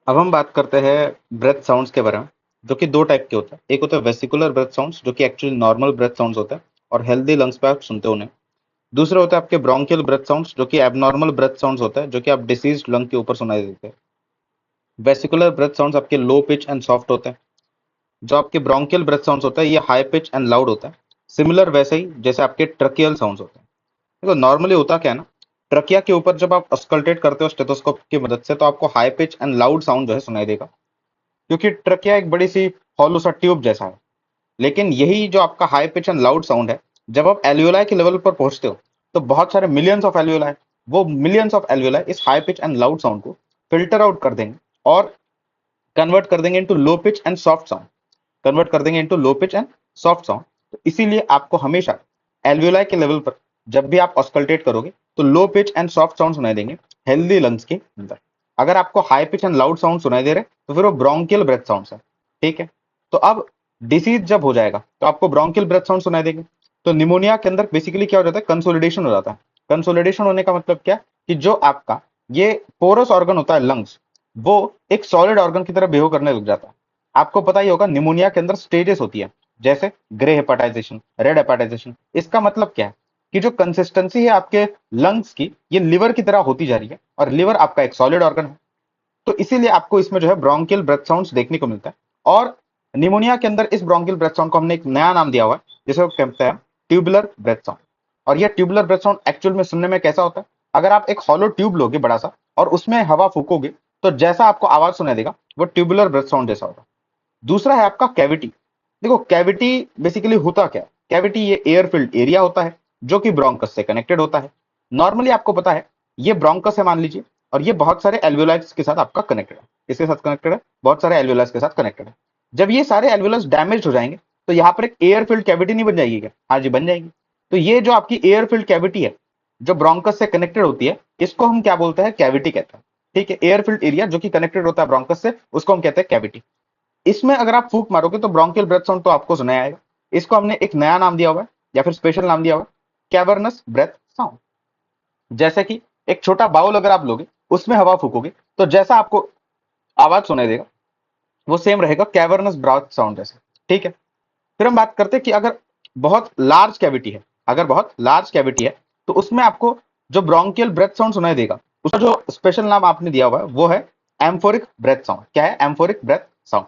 अब हम बात करते हैं ब्रेथ साउंड्स के बारे में, जो कि दो टाइप के होते हैं। एक होता है वेसिकुलर ब्रेथ साउंड्स, जो कि एक्चुअली नॉर्मल ब्रेथ साउंड्स होते हैं और हेल्दी लंग्स पे आप सुनते हो उन्हें। दूसरे होते हैं आपके ब्रोंकियल ब्रेथ साउंड्स, जो कि एबनॉर्मल ब्रेथ साउंड्स होते हैं, जो कि आप डिसीज्ड लंग के ऊपर सुनाई देते हैं। वेसिकुलर ब्रेथ साउंड्स आपके लो पिच एंड सॉफ्ट होते हैं। जो आपके ब्रोंकियल ब्रेथ साउंड्स होता है ये हाई पिच एंड लाउड होता है, सिमिलर वैसे ही जैसे आपके ट्रकियल साउंड्स होते हैं। देखो नॉर्मली होता क्या है ना, ट्रकिया के ऊपर जब आप अस्कल्टेट करते हो स्टेथोस्कोप की मदद से, तो आपको high pitch and loud sound जो है सुनाई देगा, क्योंकि ट्रकिया एक बड़ी सी हॉलो सा ट्यूब जैसा है। लेकिन यही जो आपका high pitch and loud sound है, जब आप एल्वियोलाई के लेवल पर पहुंचते हो, तो बहुत सारे मिलियंस ऑफ एल्वियोलाई, वो मिलियंस ऑफ एल्वियोलाई इस high pitch and loud sound को फिल्टर आउट कर देंगे और कन्वर्ट कर देंगे into low pitch and soft sound. Convert कर देंगे into low pitch and soft sound. तो इसीलिए आपको हमेशा एल्वियोलाई के लेवल पर जब भी आप ऑस्कल्टेट करोगे, तो low pitch and soft sound सुनाई देंगे हेल्दी लंग्स के अंदर। अगर आपको high pitch and loud sound सुनाई दे रहे तो फिर वो ब्रोंकियल ब्रेथ साउंड है। ठीक है। तो अब डिसीज जब हो जाएगा तो आपको ब्रोंकियल ब्रेथ साउंड सुनाई देंगे। तो निमोनिया के अंदर बेसिकली क्या हो जाता है, कंसोलिडेशन हो जाता है। कंसोलिडेशन होने का मतलब क्या, कि जो आपका ये पोरस ऑर्गन होता है लंग्स, वो एक सॉलिड ऑर्गन की तरह बिहेव करने लग जाता है। आपको पता ही होगा निमोनिया के अंदर स्टेजेस होती है, जैसे ग्रे हेपाटाइजेशन, रेड हेपाटाइजेशन। इसका मतलब क्या है, कि जो कंसिस्टेंसी है आपके लंग्स की, ये लिवर की तरह होती जा रही है, और लिवर आपका एक सॉलिड ऑर्गन है। तो इसीलिए आपको इसमें जो है ब्रोंकियल ब्रेथ साउंड्स देखने को मिलता है। और निमोनिया के अंदर इस ब्रोंकियल ब्रेथ साउंड को हमने एक नया नाम दिया हुआ है, जिसे वो कहते हैं ट्यूबुलर ब्रेथ साउंड। और ये ट्यूबुलर ब्रेथ साउंड एक्चुअल में सुनने में कैसा होता है, अगर आप एक हॉलो ट्यूब लोगे बड़ा सा और उसमें हवा फूकोगे, तो जैसा आपको आवाज सुनाई देगा वो ट्यूबुलर ब्रेथ साउंड जैसा होगा। दूसरा है आपका कैविटी। देखो कैविटी बेसिकली होता क्या है, कैविटी ये एयर फिल्ड एरिया होता है, जो कि ब्रोंकस से कनेक्टेड होता है। नॉर्मली आपको पता है ये ब्रोंकस है मान लीजिए, और ये बहुत सारे एल्वियोलाइज के साथ आपका कनेक्टेड है। इसके साथ कनेक्टेड है, बहुत सारे एल्वियोलाइज के साथ कनेक्टेड है। जब ये सारे एल्वियोलाइज डैमेज हो जाएंगे, तो यहाँ पर एक एयर फिल्ड कैविटी नहीं बन जाएगी क्या? हाँ जी, बन जाएगी। तो ये जो आपकी एयर फिल्ड कैविटी है, जो ब्रोंकस से कनेक्टेड होती है, इसको हम क्या बोलते हैं, कैविटी कहते हैं। ठीक है, एयर फिल्ड एरिया जो कि कनेक्टेड होता है ब्रोंकस से, उसको हम कहते हैं कैविटी। इसमें अगर आप फूक मारोगे तो ब्रोंकियल ब्रेथ साउंड तो आपको सुनाई आएगा। इसको हमने एक नया नाम दिया हुआ है, या फिर स्पेशल नाम दिया हुआ है, कैवर्नस ब्रेथ साउंड। जैसे कि एक छोटा बाउल अगर आप लोगे, उसमें हवा फूकोगे, तो जैसा आपको आवाज सुनाई देगा वो सेम रहेगा कैवर्नस ब्रेथ साउंड जैसे। ठीक है। फिर हम बात करते हैं कि अगर बहुत लार्ज कैविटी है, अगर बहुत लार्ज कैविटी है, तो उसमें आपको जो ब्रोंकियल ब्रेथ साउंड सुनाई देगा, उसका जो स्पेशल नाम आपने दिया हुआ है वो है एम्फोरिक ब्रेथ साउंड। क्या है? Amphoric breath sound.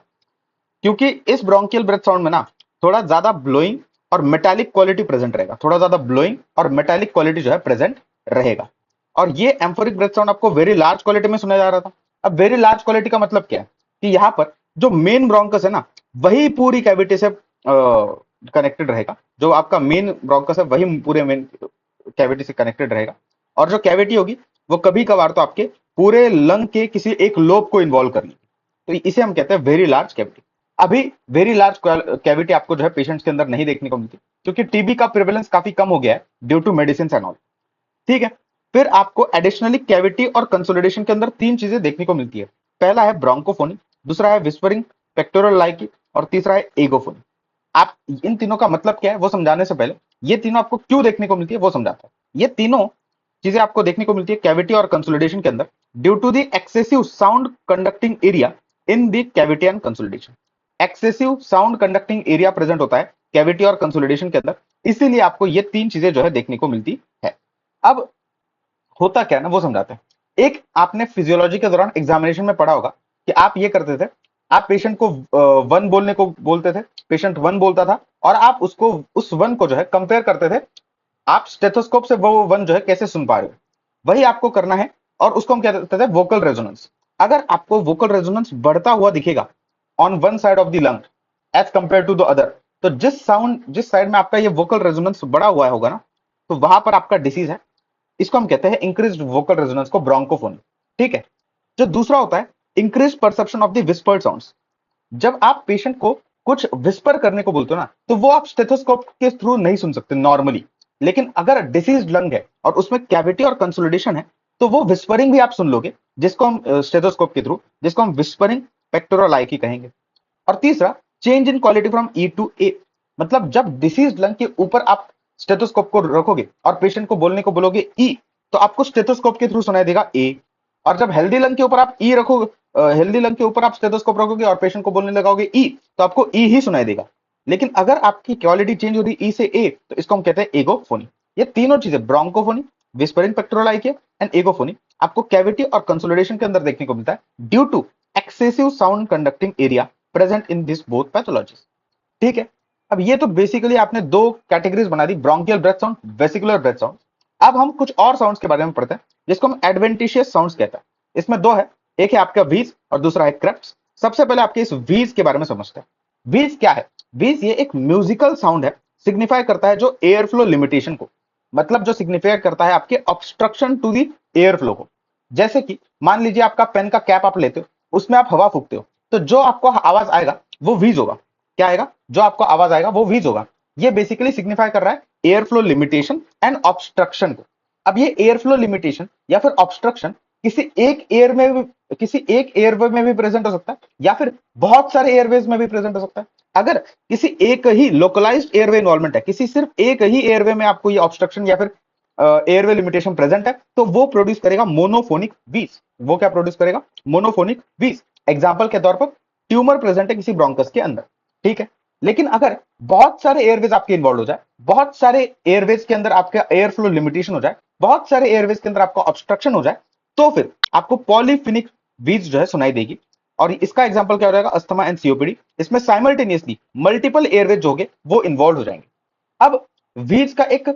क्योंकि इस ब्रोंकियल ब्रेथ साउंड में ना थोड़ा ज्यादा ब्लोइंग और मेटालिक क्वालिटी प्रेजेंट रहेगा, थोड़ा ज्यादा ब्लोइंग और मेटालिक क्वालिटी जो है प्रेजेंट रहेगा। और ये एम्फोरिक ब्रेथ साउंड आपको वेरी लार्ज क्वालिटी में सुना जा रहा था। अब वेरी लार्ज क्वालिटी का मतलब क्या है, कि यहाँ पर जो मेन ब्रोंकस है ना, वही पूरी कैविटी से कनेक्टेड रहेगा। जो आपका मेन ब्रोंकस है वही पूरे मेन कैविटी से कनेक्टेड रहेगा। और जो कैविटी होगी वो कभी कभार तो आपके पूरे लंग के किसी एक लोब को इन्वॉल्व कर लेगी। तो इसे हम कहते हैं वेरी लार्ज कैविटी। अभी वेरी लार्ज कैविटी आपको जो है पेशेंट्स के अंदर नहीं देखने को मिलती, क्योंकि टीबी का प्रिवेलेंस काफी कम हो गया है due to medicine and all. ठीक है। फिर आपको एडिशनली कैविटी और कंसोलिडेशन के अंदर तीन चीजें देखने को मिलती है। पहला है ब्रोंकोफोनी, दूसरा है विस्परिंग पेक्टोरल लाइकी, और तीसरा है एगोफोनी। आप इन तीनों का मतलब क्या है वो समझाने से पहले ये तीनों आपको क्यों देखने को मिलती है वो समझाता है। ये तीनों चीजें आपको देखने को मिलती है कैविटी और कंसोलिडेशन के अंदर due to the excessive sound conducting area in the cavity and consolidation. Excessive sound conducting area present होता है कैविटी और कंसोलिडेशन के अंदर, इसीलिए आपको ये तीन चीजें जो है देखने को मिलती है। अब होता क्या है ना वो समझाते हैं। एक आपने फिजियोलॉजी के दौरान एग्जामिनेशन में पढ़ा होगा कि आप ये करते थे, आप पेशेंट को वन बोलने को बोलते थे, पेशेंट वन बोलता था, और आप उसको उस वन को जो है कंपेयर करते थे, आप स्टेथोस्कोप से वो वन जो है कैसे सुन पा रहे हो, वही आपको करना है। और उसको हम क्या कहते थे, वोकल रेजोनेंस। अगर आपको वोकल रेजोनेंस बढ़ता हुआ दिखेगा on one side of the lung as compare to the other, तो जिस साइड में आपका ये वोकल रेजोनेंस बढ़ा हुआ होगा ना, तो वहां पर आपका डिसीज है। इसको हम कहते हैं इंक्रीज्ड वोकल रेजोनेंस को ब्रोंकोफोनी। ठीक है। जो दूसरा होता है increase perception of the whispered sounds. जब आप पेशेंट को कुछ विस्पर करने को बोलते हो ना, तो वो आप स्टेथोस्कोप के थ्रू नहीं सुन सकते नॉर्मली। लेकिन अगर डिसीज लंग है और उसमें कैविटी और कंसोलिडेशन है, तो वो विस्परिंग भी आप सुन लोगे, जिसको हम स्टेथोस्कोप के थ्रू, जिसको हम विस्परिंग पेक्टोरल कहेंगे। और तीसरा change in quality from E to A. मतलब जब डिसीज लंग के ऊपर आप स्टेथोस्कोप को रखोगे और पेशेंट को बोलने को बोलोगे ई, तो आपको स्टेथोस्कोप के थ्रू सुनाई देगा ए। और जब हेल्दी लंग के ऊपर आप ई रखोगे, हेल्दी लंग के ऊपर आप स्टेथोस्कोप रखोगे और पेशेंट को बोलने लगाओगे ई, तो आपको ई ही सुनाई देगा। लेकिन अगर आपकी क्वालिटी चेंज हो रही ई से ए, तो इसको हम कहते हैं एगोफोनी। ये तीनों चीजें, ब्रोंकोफोनी, विस्परिंग पेक्टोरलाइकिया एंड एगोफोनी, आपको कैविटी और कंसोलिडेशन के अंदर देखने को मिलता है due to excessive sound conducting area present in this both pathologies. ठीक है, अब ये तो बेसिकली आपने दो कैटेगरीज बना दी, bronchial breath sound, vesicular breath sound. अब हम कुछ और साउंड्स के बारे में पढ़ते हैं जिसको हम एडवेंटिशियस साउंड्स कहते हैं। इसमें दो है, एक है आपका वीज और दूसरा है क्रेप्स। सबसे पहले आपके इस वीज के बारे में समझते हैं। वीज क्या है? वीज ये एक म्यूजिकल साउंड है, सिग्निफाई करता है जो एयर फ्लो लिमिटेशन को, मतलब जो सिग्निफाई करता है आपके obstruction to the air flow को। जैसे कि मान लीजिए आपका पेन का कैप आप लेते हो, उसमें आप हवा फूकते हो, तो जो आपको आवाज आएगा वो वीज होगा। क्या आएगा? जो आपको आवाज आएगा वो वीज होगा। ये बेसिकली सिग्निफाई कर रहा है air flow limitation and obstruction को। अब ये एयर फ्लो लिमिटेशन या फिर ऑब्स्ट्रक्शन किसी एक एयरवे में भी प्रेजेंट हो सकता है या फिर बहुत सारे एयरवेज में भी प्रेजेंट हो सकता है। अगर किसी एक ही लोकलाइज्ड एयरवे इन्वॉल्वमेंट है, किसी सिर्फ एक ही एयरवे में आपको ये ऑब्स्ट्रक्शन या फिर एयरवे लिमिटेशन प्रेजेंट है, तो वो प्रोड्यूस करेगा मोनोफोनिक व्हीज। वो क्या प्रोड्यूस करेगा? मोनोफोनिक व्हीज। एग्जांपल के तौर पर ट्यूमर प्रेजेंट है किसी ब्रोंकस के अंदर, ठीक है। लेकिन अगर बहुत सारे एयरवेज आपके इन्वॉल्व हो जाए, बहुत सारे एयरवेज के अंदर आपका एयर फ्लो लिमिटेशन हो जाए, बहुत सारे एयरवेज के अंदर आपका ऑब्स्ट्रक्शन हो जाए, तो फिर आपको पॉलीफिनिक व्हीज जो है सुनाई देगी। और इसका एग्जांपल क्या हो जाएगा? Asthma and COPD. इसमें साइमल्टेनियसली मल्टीपल एयरवेज जो होंगे वो इन्वॉल्व हो जाएंगे। अब व्हीज का एक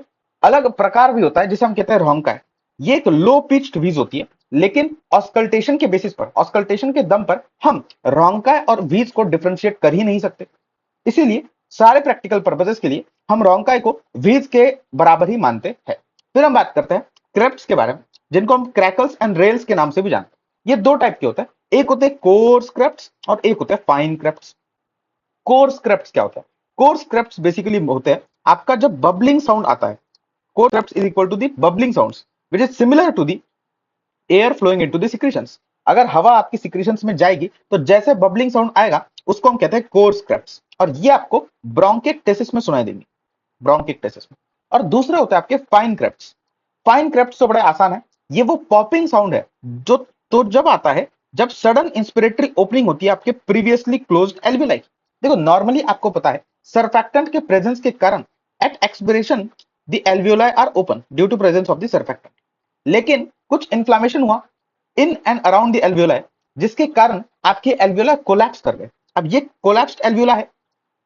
अलग प्रकार भी होता है जिसे हम कहते हैं रोंकाई। ये एक लो पिच्ड व्हीज होती है, लेकिन ऑस्कल्टेशन के बेसिस पर, ऑस्कल्टेशन के दम पर हम रोंकाई और व्हीज को डिफरेंशिएट कर ही नहीं सकते। इसीलिए सारे प्रैक्टिकल पर्पसेस के लिए हम रोंकाई को व्हीज के बराबर ही मानते हैं। फिर हम बात करते हैं क्रेप्स के बारे में, जिनको हम क्रैकल्स एंड रेल्स के नाम से भी जानते हैं। ये दो टाइप के होते हैं, एक होते हैं कोर्स क्रेप्स और एक होते हैं फाइन क्रेप्स। कोर्स क्रेप्स क्या होता है? कोर्स क्रेप्स बेसिकली होते हैं आपका जब बबलिंग साउंड आता है। Coarse creps is equal to the bubbling sounds which is similar to the air flowing into the secretions. अगर हवा आपकी सिक्रीशंस में जाएगी तो जैसे बबलिंग साउंड आएगा उसको हम कहते हैं कोर्स क्रेप्स, और ये आपको ब्रोंकिक्टेसिस में सुनाई देंगे, ब्रोंकिक्टेसिस में। और दूसरे होते हैं आपके फाइन क्रेप्स। फाइन क्रेप्स तो बड़े आसान है, ये वो पॉपिंग साउंड है जो तो जब आता है जब सडन इंस्पिरेटरी ओपनिंग होती है आपके प्रीवियसली क्लोज्ड एल्वियोलाई। देखो नॉर्मली आपको पता है सर्फैक्टेंट के प्रेजेंस के कारण at expiration the alveoli are open due to presence of the surfactant. लेकिन कुछ इन्फ्लामेशन हुआ in and around the alveoli, जिसके कारण आपके एल्वियोलाई कोलैप्स कर गए। अब ये कोलैप्स्ड एल्वियोलाई है,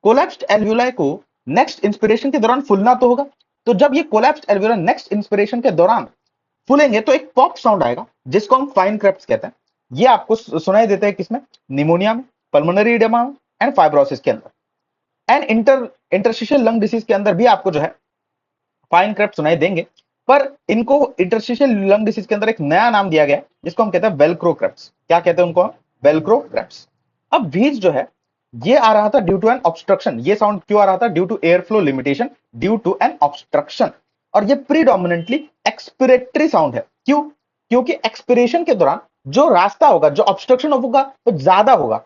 कोलैप्स्ड एल्वियोलाई को नेक्स्ट इंस्पिरेशन के दौरान फुलना तो होगा। तो जब ये कोलैप्स्ड एल्वियोलाई नेक्स्ट इंस्पिरेशन के दौरान फूलेंगे तो एक पॉप साउंड आएगा जिसको हम फाइन क्रेप्स कहते हैं। ये आपको सुनाई देते हैं किसमें? निमोनिया में, पल्मोनरी एडेमा में एंड फाइब्रोसिस के अंदर। एंड इंटरस्टिशियल लंग डिसीज के अंदर भी आपको जो है फाइन क्रेप्स सुनाई देंगे, पर इनको इंटरस्टिशियल लंग डिसीज के अंदर एक नया नाम दिया गया है जिसको हम कहते हैं वेलक्रो क्रेप्स। क्या कहते हैं उनको? Velcro creps. अब व्हीज जो है ये आ रहा था ड्यू टू एन ऑब्स्ट्रक्शन। ये साउंड क्यों आ रहा था? Due to air flow limitation, due to an obstruction. और ये प्रीडोमिनेंटली एक्सपिरेटरी साउंड है। क्यों? क्योंकि एक्सपिरेशन के दौरान जो रास्ता होगा, जो ऑब्स्ट्रक्शन होगा वो ज्यादा होगा।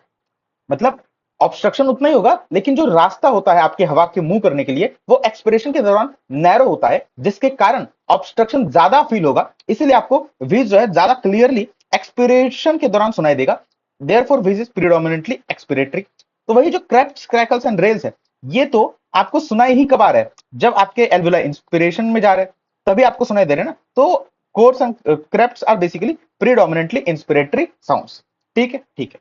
मतलब ऑब्स्ट्रक्शन उतना ही होगा, लेकिन जो रास्ता होता है आपके हवा के मुंह करने के लिए वो एक्सपिरेशन के दौरान नैरो होता है, जिसके कारण ऑब्स्ट्रक्शन ज्यादा फील होगा। इसीलिए आपको व्हीज जो है ज्यादा क्लियरली एक्सपिरेशन के दौरान सुनाई देगा। Therefore wheeze is predominantly expiratory. तो वही जो क्रेप्स, क्रैकल्स एंड रेल्स है, ये तो आपको सुनाई ही कब आ रहा है? जब आपके एल्वियोलाई इंस्पिरेशन में जा रहे हैं तभी आपको सुनाई दे रहे हैं ना। तो coarse and creps are basically predominantly inspiratory sounds. ठीक है, ठीक है।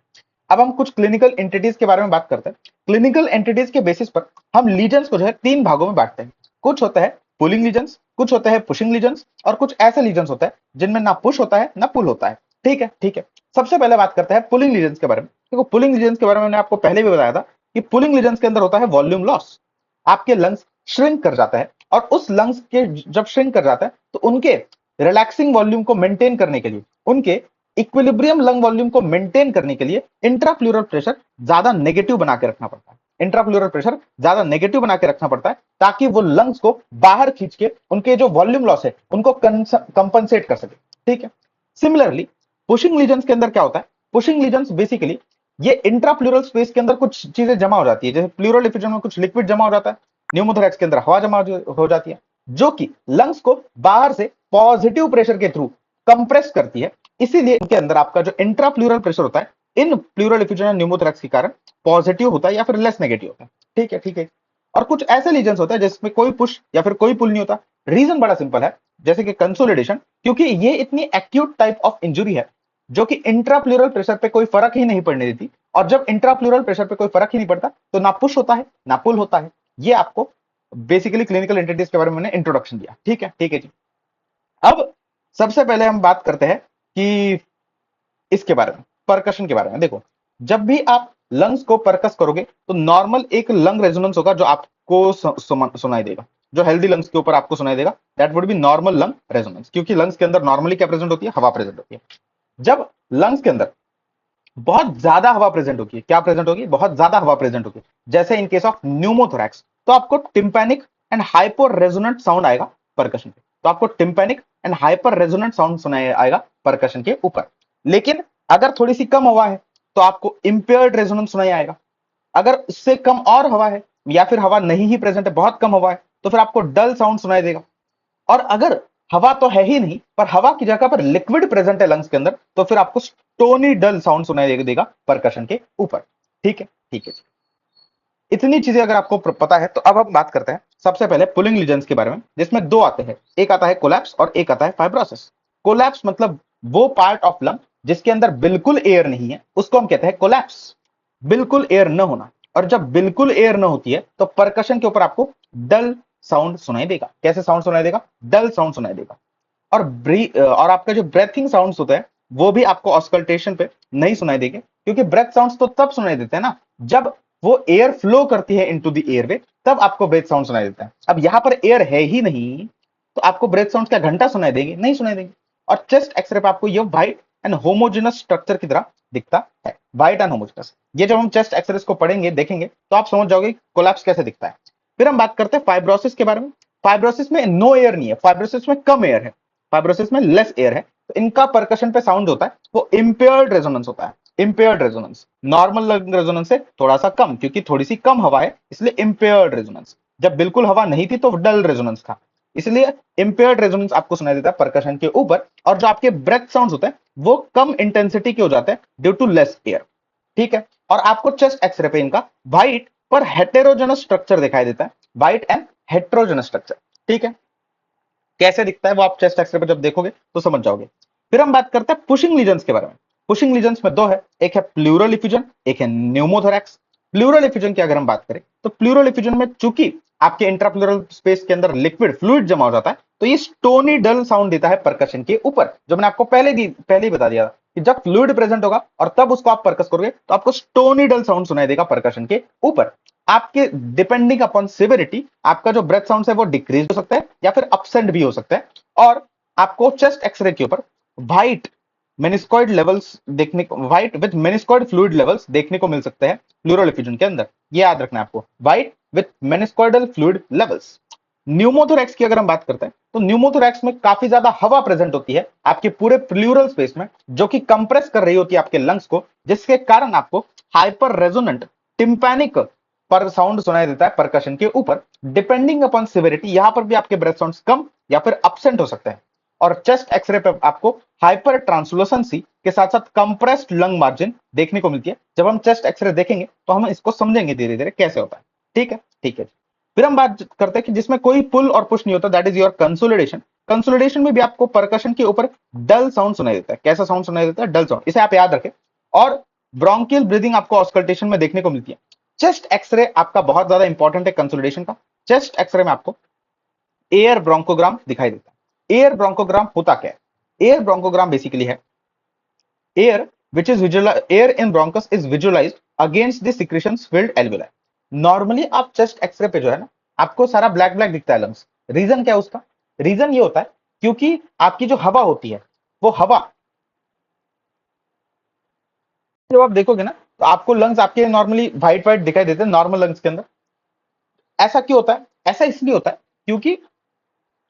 अब हम कुछ क्लिनिकल एंटिटीज के बारे में बात करते हैं। क्लिनिकल एंटिटीज के बेसिस पर हम लीजन्स को जो है तीन भागों में बांटते हैं। कुछ होता है पुलिंग लीजन्स, कुछ होता है पुशिंग लीजन्स, और कुछ ऐसे लीजन्स होते हैं जिनमें ना पुश होता है ना पुल होता है। ठीक है, ठीक है। सबसे पहले बात करते हैं पुलिंग लीजन्स के बारे में। देखो पुलिंग लीजन्स के बारे में मैंने आपको पहले भी बताया था कि पुलिंग लीजन्स के अंदर होता है वॉल्यूम लॉस। आपके लंग्स श्रिंक कर जाता है, और उस लंग्स के जब श्रिंक कर जाता है तो उनके रिलैक्सिंग वॉल्यूम को मेंटेन करने के लिए, उनके इक्विलिब्रियम लंग वॉल्यूम को मेंटेन करने के लिए इंट्राप्लूरल प्रेशर ज्यादा नेगेटिव बना के रखना पड़ता है। इंट्राप्लूरल प्रेशर ज्यादा नेगेटिव बना के रखना पड़ता है ताकि वो लंग्स को बाहर खींच के उनके जो वॉल्यूम लॉस है उनको कंपनसेट कर सके। ठीक है। सिमिलरली पुशिंग लीजन्स के अंदर क्या होता है? पुशिंग लीजन्स बेसिकली ये इंट्राप्लूरल स्पेस के अंदर कुछ चीजें जमा हो जाती है, जैसे प्लूरल इफ्यूजन में कुछ लिक्विड जमा हो जाता है, न्यूमोथोरैक्स के अंदर हवा जमा हो जाती है, जो कि लंग्स को बाहर से पॉजिटिव प्रेशर के थ्रू कंप्रेस करती है। इसीलिए इनके अंदर आपका जो इंट्राप्लूरल प्रेशर होता है इन प्लूरल इफ्यूजन और न्यूमोथोरैक्स के कारण पॉजिटिव होता है या फिर लेस नेगेटिव होता है। ठीक है, ठीक है। और कुछ ऐसे लीजन्स होता है जिसमें कोई पुश या फिर कोई पुल नहीं होता। रीजन बड़ा सिंपल है, जैसे कि कंसोलिडेशन, क्योंकि ये इतनी एक्यूट टाइप ऑफ इंजुरी है जो कि इंट्राप्लूरल प्रेशर पे कोई फर्क ही नहीं पड़ने देती। और जब इंट्राप्लूरल प्रेशर पे कोई फर्क ही नहीं पड़ता तो ना पुश होता है ना पुल होता है। ये आपको बेसिकली क्लिनिकल एंटिटीज के बारे में मैंने इंट्रोडक्शन दिया। ठीक है, ठीक है जी। अब सबसे पहले हम बात करते हैं कि इसके बारे में, परकशन के बारे में। देखो, जब भी आप लंग्स को परकस करोगे तो नॉर्मल एक लंग रेजोनेंस होगा जो आपको सुनाई देगा, जो हेल्दी लंग्स के ऊपर आपको सुनाई देगा। That would be normal lung resonance, क्योंकि लंग्स के अंदर नॉर्मली क्या प्रेजेंट होती है? हवा प्रेजेंट होती है। जब लंग्स के अंदर बहुत ज्यादा हवा प्रेजेंट होगी, क्या प्रेजेंट होगी? बहुत ज्यादा हवा प्रेजेंट होगी, जैसे इन केस ऑफ न्यूमोथोरैक्स, तो आपको tympanic and hyper resonant sound आएगा परकशन पे। तो आपको tympanic and hyper resonant sound सुनाई आएगा परकशन के ऊपर। लेकिन अगर थोड़ी सी कम हवा है तो आपको इंपेयर्ड रेजोनेंस सुनाई आएगा। अगर उससे कम और हवा है या फिर हवा नहीं ही प्रेजेंट है, बहुत कम हवा है, तो फिर आपको डल साउंड सुनाई देगा। और अगर हवा तो है ही नहीं पर हवा की जगह पर लिक्विड प्रेजेंट है लंग्स के अंदर, तो फिर आपको स्टोनी डल साउंड सुनाई देगा परकशन के ऊपर। ठीक है, ठीक है। इतनी चीजें अगर आपको पता है तो अब हम बात करते हैं सबसे पहले पुलिंग लीजन्स के बारे में, जिसमें दो आते हैं। एक आता है कोलैप्स और एक आता है फाइब्रोसिस। कोलैप्स मतलब वो पार्ट ऑफ लंग जिसके अंदर बिल्कुल एयर नहीं है, उसको हम कहते हैं कोलैप्स, बिल्कुल एयर न होना। और जब बिल्कुल एयर न होती है तो परकशन के ऊपर आपको डल साउंड सुनाई देगा। कैसे साउंड सुनाई देगा? डल साउंड सुनाई देगा। और आपका जो ब्रेथिंग साउंड्स होता है वो भी आपको ऑस्कल्टेशन पे नहीं सुनाई देंगे, क्योंकि ब्रेथ साउंड्स तो तब सुनाई देते हैं ना जब वो एयर फ्लो करती है इनटू द एयरवे, तब आपको ब्रेथ साउंड सुनाई देता है। अब यहां पर एयर है ही नहीं तो आपको ब्रेथ साउंड क्या घंटा सुनाई देंगे? नहीं सुनाई देंगे। और चेस्ट एक्सरे पे आपको ये व्हाइट एंड होमोजेनस स्ट्रक्चर की तरह दिखता है, व्हाइट एंड होमोजेनस। ये जब हम चेस्ट एक्सरे को पढ़ेंगे, देखेंगे, तो आप समझ जाओगे कोलैप्स कैसे दिखता है। फिर हम बात करते हैं फाइब्रोसिस के बारे में। फाइब्रोसिस में नो एयर नहीं है, फाइब्रोसिस में कम एयर है, फाइब्रोसिस में लेस एयर है। तो इनका परकशन पे साउंड होता है वो इंपेयर्ड रेजोनेंस होता है। इंपेयर्ड रेजोनेंस नॉर्मल रेजोनेंस से थोड़ा सा कम, क्योंकि थोड़ी सी कम हवा है इसलिए इंपेयर्ड रेजोनेंस। जब बिल्कुल हवा नहीं थी तो डल रेजोनेंस था, इसलिए इंपेयर्ड रेजोनेंस आपको सुनाई देता है परकशन के ऊपर। और जो आपके ब्रेथ साउंड्स होते हैं वो कम इंटेंसिटी के हो जाते हैं ड्यू टू लेस एयर। ठीक है। और आपको चेस्ट एक्सरे पे इनका व्हाइट पर हेटेरोजेनस स्ट्रक्चर दिखाई देता है, व्हाइट एंड हेटेरोजेनस स्ट्रक्चर। ठीक है। कैसे दिखता है वो आप चेस्ट एक्सरे पर जब देखोगे तो समझ जाओगे। फिर हम बात करते हैं पुशिंग लीजन्स के बारे में। पुशिंग लीजन्स में दो है, एक है प्लूरल इफ्यूजन, एक है न्यूमोथोरैक्स। प्लूरल इफ्यूजन की अगर हम बात करें तो प्लूरल इफ्यूजन में चूंकि आपके इंट्राप्लूरल स्पेस के अंदर लिक्विड फ्लूइड जमा हो जाता है तो ये स्टोनी डल साउंड देता है परकशन के ऊपर, जो मैंने आपको पहले ही बता दिया था कि जब फ्लूइड प्रेजेंट होगा और तब उसको आप परकस करोगे तो आपको स्टोनी डल साउंड सुनाई देगा परकशन के ऊपर। आपके डिपेंडिंग अपॉन सिविरिटी आपका जो ब्रेथ साउंड है वो डिक्रीज हो सकता है या फिर अपसेंट भी हो सकता है। और आपको चेस्ट एक्सरे के ऊपर व्हाइट मेनिस्कॉइड लेवल्स देखने को, व्हाइट विद मेनिस्कॉइड फ्लूइड लेवल्स देखने को मिल सकते हैं प्लूरल इफ्यूजन के अंदर। ये याद रखना है आपको, white with meniscoidal fluid levels. Pneumothorax की अगर हम बात करते हैं तो न्यूमोथोरैक्स में काफी ज्यादा हवा प्रेजेंट होती है आपके पूरे प्लूरल स्पेस में, जो कि कंप्रेस कर रही होती है आपके लंग्स को, जिसके कारण आपको हाइपर रेजोनेंट टिम्पैनिक पर साउंड सुनाई देता है परकशन के ऊपर। डिपेंडिंग अपॉन सिविरिटी यहां पर भी आपके ब्रेथ साउंड्स कम या फिर अपसेंट हो सकते हैं। और चेस्ट एक्सरे पे आपको हाइपर ट्रांसलूसेंसी के साथ साथ कंप्रेस्ड लंग मार्जिन देखने को मिलती है। जब हम चेस्ट एक्सरे देखेंगे तो हम इसको समझेंगे धीरे धीरे कैसे होता है। ठीक है, ठीक है। फिर हम बात करते हैं कि जिसमें कोई पुल और पुश नहीं होता, that is your consolidation. Consolidation में भी आपको परकशन के ऊपर डल साउंड सुनाई देता है। कैसा साउंड सुनाई देता है? डल साउंड। इसे आप याद रखें। और ब्रोंकियल ब्रीदिंग आपको ऑस्कल्टेशन में देखने को मिलती है। चेस्ट एक्सरे आपका बहुत ज्यादा इंपॉर्टेंट है कंसोलिडेशन का। चेस्ट एक्सरे में आपको एयर ब्रोंकोग्राम दिखाई देता है। एयर ब्रोंकोग्राम होता क्या है? एयर ब्रोंकोग्राम बेसिकली है air which is air in bronchus is visualised against the secretions field alveoli. Normally आप चेस्ट एक्सरे पे जो है ना आपको सारा ब्लैक ब्लैक दिखता है लंग्स। रीजन क्या है उसका? रीजन ये होता है क्योंकि आपकी जो हवा होती है वो हवा जब आप देखोगे ना तो आपको लंग्स आपके नॉर्मली व्हाइट व्हाइट दिखाई देते हैं नॉर्मल लंग्स के अंदर। ऐसा क्यों होता है? ऐसा इसलिए होता है क्योंकि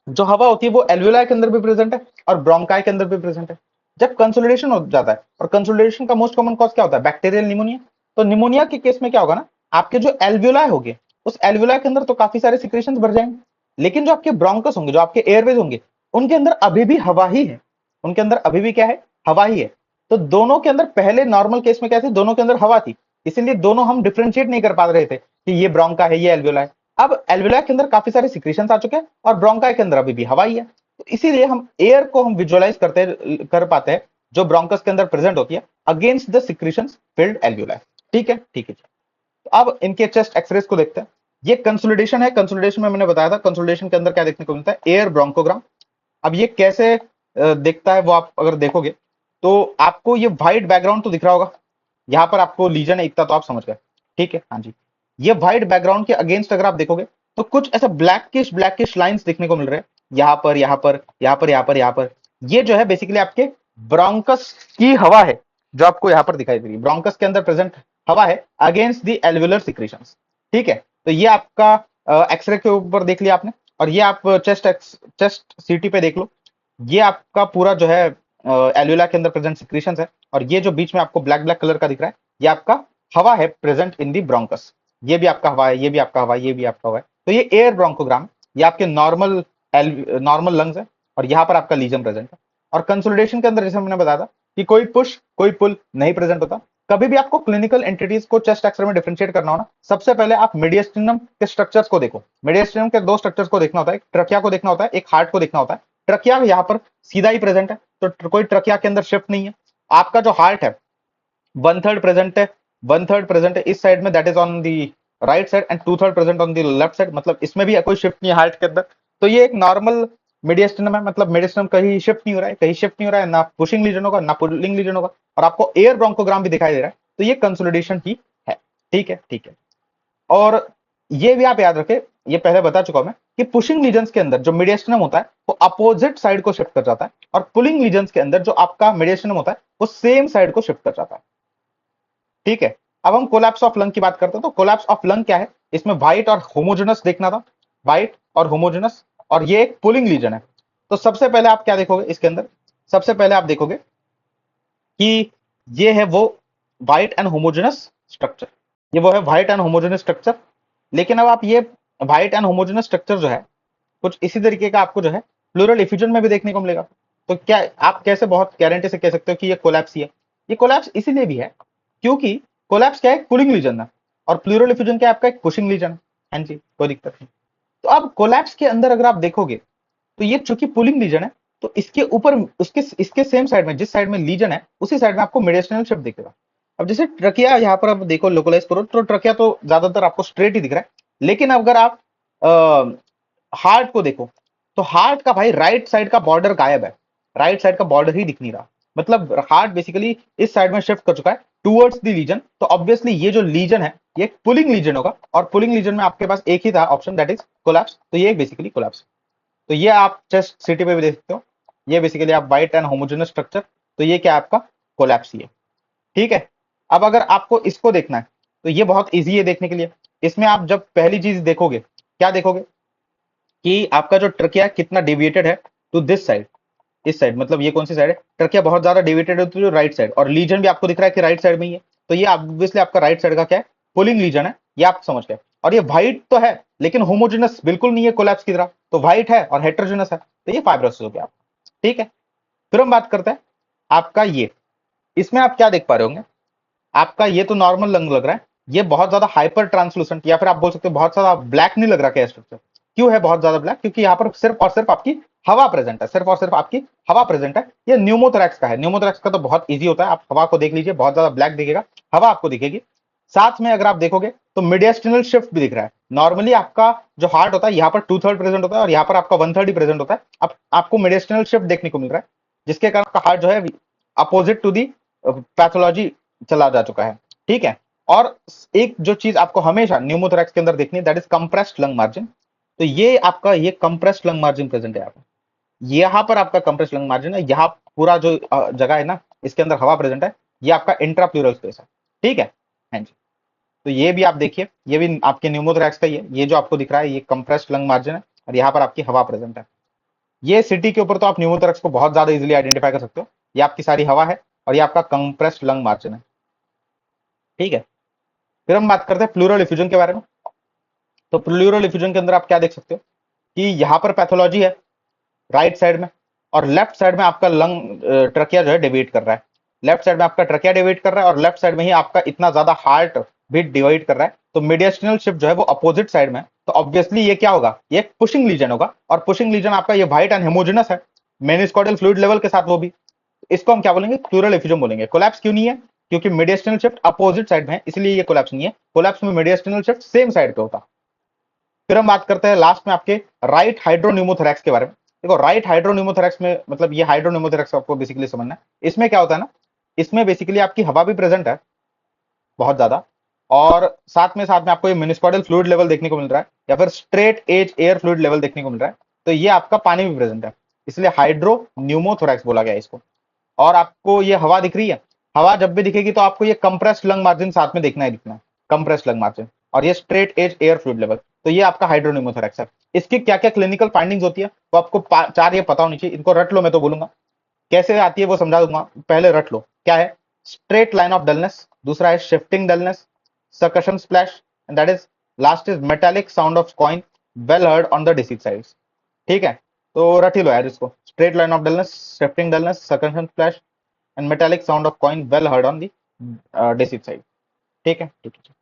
जो हवा होती है वो एल्वेलाई के अंदर भी प्रेजेंट है और ब्रोंकाई के अंदर भी प्रेजेंट है। जब कंसोलिडेशन हो जाता है, और कंसोलिडेशन का मोस्ट कॉमन कॉज क्या होता है? Bacterial pneumonia. तो निमोनिया के केस में क्या होगा ना, आपके जो एल्वेलाई होंगे उस एल्वेलाई के अंदर तो काफी सारे सिक्रेशंस भर जाएंगे, लेकिन जो आपके ब्रोंकस होंगे, जो आपके एयरवेज होंगे, उनके अंदर अभी भी हवा ही है। उनके अंदर अभी भी क्या है? हवा ही है। तो दोनों के अंदर पहले नॉर्मल केस में क्या थी, दोनों के अंदर हवा थी, इसीलिए दोनों हम डिफ्रेंशिएट नहीं कर पा रहे थे कि ये ब्रोंका है, ये एल्वियोला है। अब एल्वियोला के अंदर काफी सारे सिक्रीशंस आ चुके हैं और ब्रोंका के अंदर अभी भी हवा ही है, तो इसीलिए हम एयर को हम विजुअलाइज कर पाते हैं जो ब्रोंकस के अंदर प्रेजेंट होती है अगेंस्ट द सिक्रीशंस फिल्ड एल्वियोला। ठीक है, ठीक है। तो अब इनके चेस्ट एक्सरेज को देखते हैं। ये कंसोलिडेशन है, कंसोलिडेशन में मैंने बताया था कंसोलिडेशन के अंदर क्या देखने को मिलता है, एयर ब्रोंकोग्राम। अब ये कैसे दिखता है वो आप अगर देखोगे तो आपको ये व्हाइट बैकग्राउंड तो दिख रहा होगा, यहाँ पर आपको लीजन है इतना तो आप समझ गए। ठीक है, हाँ जी। ये व्हाइट बैकग्राउंड के अगेंस्ट अगर आप देखोगे तो कुछ ऐसा ब्लैकिश ब्लैकिश लाइंस देखने को मिल रहे हैं, यहाँ पर यहाँ पर यहाँ पर यहाँ पर यहाँ पर। ये जो है बेसिकली आपके ब्रोंकस की हवा है जो आपको यहाँ पर दिखाई दे रही है, ब्रोंकस के अंदर प्रेजेंट हवा है अगेंस्ट द एल्वियोलर सिक्रीशंस। ठीक है, तो ये आपका एक्सरे के ऊपर देख लिया आपने, और ये आप चेस्ट सीटी पे देख लो, ये आपका पूरा जो है एल्वियोला के अंदर प्रेजेंट सिक्रीशंस है, और ये जो बीच में आपको ब्लैक ब्लैक कलर का दिख रहा है ये आपका हवा है प्रेजेंट इन दी ब्रोंकस। ये भी आपका हवा है, ये भी आपका हवा है, ये भी आपका हवा है। तो ये एयर ब्रोंकोग्राम, ये आपके नॉर्मल लंग्स है, और यहाँ पर आपका लीजन प्रेजेंट है। और कंसोलिडेशन के अंदर जैसे मैंने बताया था कि कोई पुश कोई पुल नहीं प्रेजेंट होता। कभी भी आपको क्लिनिकल एंटिटीज को चेस्ट एक्सरे में डिफरेंशिएट करना हो ना, सबसे पहले आप मीडियस्टिनम के स्ट्रक्चर्स को देखो। मीडियस्टिनम के दो स्ट्रक्चर्स को देखना होता है, एक ट्रकिया को देखना होता है, एक हार्ट को देखना होता है। ट्रकिया यहाँ पर सीधा ही प्रेजेंट है, तो कोई ट्रकिया के अंदर शिफ्ट नहीं है। आपका जो हार्ट है 1/3 प्रेजेंट है, 1/3 प्रेजेंट है इस साइड में, that is on the right side, and 2/3 present on the left side, मतलब इसमें भी कोई शिफ्ट नहीं है हार्ट के अंदर। तो ये एक नॉर्मल मीडियस्टिनम है, मतलब मीडियस्टिनम कहीं शिफ्ट नहीं हो रहा है, कहीं शिफ्ट नहीं हो रहा है, ना पुशिंग लीजन होगा ना पुलिंग लीजन होगा, और आपको एयर ब्रोंकोग्राम भी दिखाई दे रहा है, तो ये कंसोलिडेशन ही है। ठीक है, ठीक है। और ये भी आप याद रखें, ये पहले बता चुका हूं मैं कि पुशिंग लीजन्स के अंदर जो मीडियस्टिनम होता है वो अपोजिट साइड को शिफ्ट कर जाता है, और पुलिंग लीजन्स के अंदर जो आपका मीडियस्टिनम होता है वो सेम साइड को शिफ्ट कर जाता है। ठीक है, अब हम कोलैप्स ऑफ लंग की बात करते हैं। तो कोलैप्स ऑफ लंग क्या है, इसमें व्हाइट और होमोजेनस देखना था, व्हाइट और होमोजेनस, और ये एक पुलिंग लीजन है। तो सबसे पहले आप क्या देखोगे इसके अंदर, सबसे पहले आप देखोगे कि ये है वो व्हाइट एंड होमोजेनस स्ट्रक्चर, ये वो है व्हाइट एंड होमोजेनस स्ट्रक्चर। लेकिन अब आप ये व्हाइट एंड होमोजेनस स्ट्रक्चर जो है कुछ इसी तरीके का आपको जो है प्लूरल इफ्यूजन में भी देखने को मिलेगा। तो क्या आप कैसे बहुत गारंटी से कह सकते हो कि ये कोलैप्स ही है? ये कोलैप्स इसीलिए भी है क्योंकि कोलैप्स क्या है, कूलिंग लीजन है, और प्लूरल इफ्यूजन क्या है आपका, एक पुशिंग लीजन है। हाँ जी, कोई दिक्कत नहीं। तो अब कोलैप्स के अंदर अगर आप देखोगे तो ये चूंकि पुलिंग लीजन है, तो इसके ऊपर उसके इसके सेम साइड में, जिस साइड में लीजन है उसी साइड में आपको मेडिस्टल शिफ्ट दिखेगा। अब जैसे ट्रकिया यहाँ पर आप देखो, लोकलाइज करो तो ट्रकिया तो ज्यादातर आपको स्ट्रेट ही दिख रहा है, लेकिन अगर आप हार्ट को देखो तो हार्ट का भाई राइट साइड का बॉर्डर गायब है, राइट साइड का बॉर्डर ही दिख नहीं रहा, मतलब हार्ट बेसिकली इस साइड में शिफ्ट कर चुका है टूवर्ड्स द लीजन। तो ऑब्वियसली ये जो लीजन है ये पुलिंग लीजन होगा, और पुलिंग लीजन में आपके पास एक ही था ऑप्शन, दैट इज कोलैप्स। तो ये बेसिकली कोलैप्स। तो ये आप चेस्ट सीटी पे भी देख सकते हो, ये बेसिकली आप व्हाइट एंड होमोजेनस स्ट्रक्चर, तो ये क्या आपका कोलैप्स ही है। ठीक है, अब अगर आपको इसको देखना है तो ये बहुत इजी है देखने के लिए। इसमें आप जब पहली चीज देखोगे, क्या देखोगे कि आपका जो ट्रकिया कितना डेविएटेड है टू दिस साइड, इस साइड, मतलब ये कौन सी साइड है, ट्रकिया बहुत ज्यादा डेविएटेड है तो राइट साइड, और लीजन भी आपको दिख रहा है कि राइट साइड में ही है। तो ये ऑब्वियसली आपका राइट साइड का क्या है, पुलिंग लीजन है, ये आप समझ गए। और ये व्हाइट तो है लेकिन होमोजेनस बिल्कुल नहीं है कोलैप्स की तरह, तो व्हाइट है और हेटेरोजेनस है, तो ये फाइब्रोसिस हो गया। ठीक है, फिर हम बात करते हैं आपका ये, इसमें आप क्या देख पा रहे होंगे, आपका ये तो नॉर्मल लंग लग रहा है, ये बहुत ज्यादा हाइपर ट्रांसलूसेंट, या फिर आप बोल सकते हो बहुत ज्यादा ब्लैक नहीं लग रहा क्या स्ट्रक्चर। क्यों है बहुत ज्यादा ब्लैक, क्योंकि यहाँ पर सिर्फ और सिर्फ आपकी हवा प्रेजेंट है, सिर्फ और सिर्फ आपकी हवा प्रेजेंट है। ये न्यूमोथोरैक्स का है, न्यूमोथोरैक्स का तो बहुत इजी होता है, आप हवा को देख लीजिए, बहुत ज्यादा ब्लैक दिखेगा, हवा आपको दिखेगी। साथ में अगर आप देखोगे तो मिडियस्टिनल शिफ्ट भी दिख रहा है। नॉर्मली आपका जो हार्ट होता है यहाँ पर 2/3 प्रेजेंट होता है, और यहाँ पर आपका 1/3 ही प्रेजेंट होता है। अब आपको मिडियस्टिनल शिफ्ट देखने को मिल रहा है, जिसके कारण आपका हार्ट जो है अपोजिट टू दी पैथोलॉजी चला जा चुका है। ठीक है, और एक जो चीज आपको हमेशा न्यूमोथोरैक्स के अंदर देखनी है, that is compressed lung margin. तो ये आपका ये कंप्रेस्ड लंग मार्जिन प्रेजेंट है यहाँ पर, यहाँ पर आपका कंप्रेस्ड लंग मार्जिन है, यहाँ पूरा जो जगह है ना इसके अंदर हवा प्रेजेंट है, ये आपका इंट्राप्लूरल स्पेस है। ठीक है, हाँ जी। तो ये भी आप देखिए, ये भी आपके न्यूमोथोरैक्स का ही है, ये जो आपको दिख रहा है ये कंप्रेस्ड लंग मार्जिन है, और यहाँ पर आपकी हवा प्रेजेंट है। ये सिटी के ऊपर तो आप न्यूमोथोरैक्स को बहुत ज्यादा इजीली आइडेंटिफाई कर सकते हो, ये आपकी सारी हवा है और ये आपका कंप्रेस्ड लंग मार्जिन है। ठीक है, फिर हम बात करते हैं प्लूरल इफ्यूजन के बारे में। तो प्लूरल इफ्यूजन के अंदर आप क्या देख सकते हो कि यहाँ पर पैथोलॉजी है राइट साइड में, और लेफ्ट साइड में आपका लंग ट्रकिया जो है डेविएट कर रहा है। लेफ्ट साइड में आपका ट्रकिया डिवाइड कर रहा है और लेफ्ट साइड में ही आपका इतना ज्यादा हार्ट बीट डिवाइड कर रहा है, तो मीडियस्टिनल शिफ्ट जो है वो अपोजिट साइड में है, तो ऑब्वियसली ये क्या होगा, ये एक पुशिंग लीजन होगा, और पुशिंग लीजन आपका ये व्हाइट एंड हेमोजेनस है मेनिस्कॉइडल फ्लूइड लेवल के साथ, वो भी। इसको हम क्या बोलेंगे, प्लूरल एफिजम बोलेंगे। कोलैप्स क्यों नहीं है, क्योंकि मीडियस्टिनल शिफ्ट अपोजिट साइड में है, इसलिए ये कोलैप्स नहीं है। कोलैप्स में मीडियस्टिनल शिफ्ट सेम साइड पे होता। फिर हम बात करते हैं लास्ट में आपके राइट हाइड्रोन्यूमोथोरैक्स के बारे में। देखो राइट हाइड्रोन्यूमोथोरैक्स में मतलब ये हाइड्रोन्यूमोथोरैक्स आपको बेसिकली समझना है। इसमें क्या होता है ना, इसमें बेसिकली आपकी हवा भी प्रेजेंट है बहुत ज्यादा, और साथ में आपको ये मिनिस्कॉइडल फ्लूइड लेवल देखने को मिल रहा है, या फिर straight edge air fluid level देखने को मिल रहा है, तो ये आपका पानी भी प्रेजेंट है, इसलिए हाइड्रो न्यूमोथोरैक्स बोला गया है इसको। और आपको ये हवा दिख रही है, हवा जब भी दिखेगी तो आपको ये कंप्रेस्ड लंग मार्जिन साथ में देखना ही दिखना है, कंप्रेस्ड लंग मार्जिन, और ये straight edge air fluid level, तो ये आपका हाइड्रोन्यूमोथोरैक्स है। इसकी क्या क्या क्लिनिकल फाइंडिंग्स होती है, तो आपको चार ये पता होनी चाहिए, इनको रट लो, मैं तो बोलूंगा कैसे आती है वो समझा दूंगा, पहले रट लो क्या है। स्ट्रेट लाइन ऑफ डलनेस, दूसरा है shifting dullness, succussion splash, and that is last is metallic sound of coin well heard on the disease side. ठीक है, तो रट ही लो यार इसको, straight line of dullness, shifting dullness, succussion splash and metallic sound of coin well heard on the disease side. ठीक है, ठीक है।